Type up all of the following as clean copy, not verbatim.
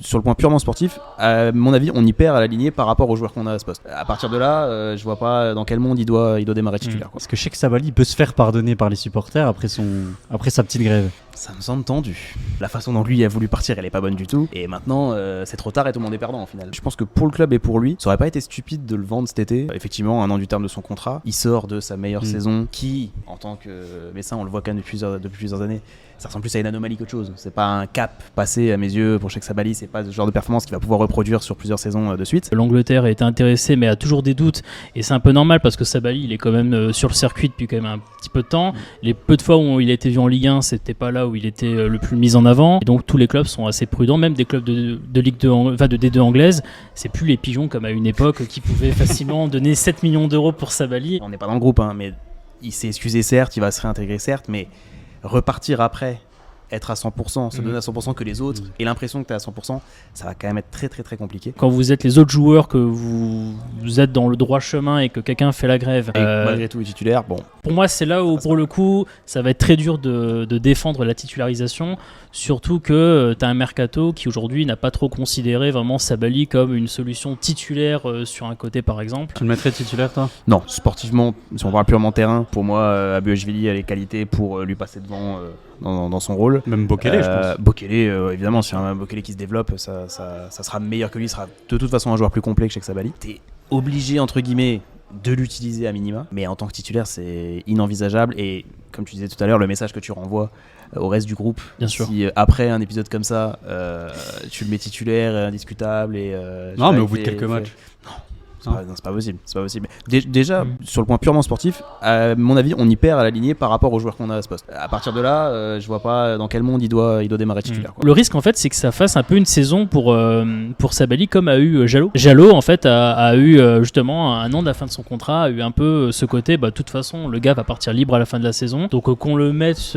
sur le point purement sportif, à mon avis, on y perd à l'aligner par rapport aux joueurs qu'on a à ce poste. À partir de là, je vois pas dans quel monde il doit démarrer titulaire. Parce que Sheikh Sabaly peut se faire pardonner par les supporters après sa petite grève. Ça me semble tendu. La façon dont lui a voulu partir, elle est pas bonne du tout. Et maintenant, c'est trop tard et tout le monde est perdant au final. Je pense que pour le club et pour lui, ça aurait pas été stupide de le vendre cet été. Effectivement, 1 an du terme de son contrat. Il sort de sa meilleure saison qui, en tant que médecin, on le voit quand même depuis plusieurs années, ça ressemble plus à une anomalie qu'autre chose. C'est pas un cap passé à mes yeux pour Sheikh Sabaly, c'est pas ce genre de performance qu'il va pouvoir reproduire sur plusieurs saisons de suite. L'Angleterre a été intéressée mais a toujours des doutes et c'est un peu normal parce que Sabaly il est quand même sur le circuit depuis quand même un petit peu de temps. Les peu de fois où il a été vu en Ligue 1, c'était pas là où il était le plus mis en avant. Et donc tous les clubs sont assez prudents, même des clubs de Ligue 2, enfin de D2 anglaise. C'est plus les pigeons comme à une époque qui pouvaient facilement donner 7 millions d'euros pour Sabaly. On n'est pas dans le groupe, mais il s'est excusé certes, il va se réintégrer certes, mais repartir après, être à 100%, se donner à 100% que les autres, et l'impression que tu es à 100%, ça va quand même être très très très compliqué. Quand vous êtes les autres joueurs, que vous êtes dans le droit chemin et que quelqu'un fait la grève, et malgré tout est titulaire, bon. Pour moi, c'est là où pour le coup, ça va être très dur de défendre la titularisation, surtout que tu as un mercato qui aujourd'hui n'a pas trop considéré vraiment Sabaly comme une solution titulaire sur un côté par exemple. Tu le mettrais titulaire toi ? Non, sportivement, si on parle purement terrain, pour moi, Abuashvili a les qualités pour lui passer devant dans son rôle. Même Bokele, je pense. Bokele, évidemment, si un Bokele qui se développe, ça sera meilleur que lui, sera de toute façon un joueur plus complet que Sheikh Sabaly. T'es obligé, entre guillemets, de l'utiliser à minima, mais en tant que titulaire, c'est inenvisageable. Et comme tu disais tout à l'heure, le message que tu renvoies au reste du groupe, bien sûr. Si après un épisode comme ça, tu le mets titulaire, indiscutable et non, mais au bout de quelques matchs. Non, c'est pas possible. Déjà, sur le point purement sportif, à mon avis, on y perd à l'aligner par rapport aux joueurs qu'on a à ce poste. À partir de là, je vois pas dans quel monde il doit démarrer titulaire. Le risque, en fait, c'est que ça fasse un peu une saison pour Sabaly comme a eu Jallo. Jallo, en fait, a eu justement un an de la fin de son contrat, a eu un peu ce côté, de toute façon, le gars va partir libre à la fin de la saison. Donc qu'on le mette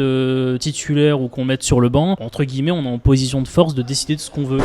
titulaire ou qu'on le mette sur le banc, entre guillemets, on est en position de force de décider de ce qu'on veut.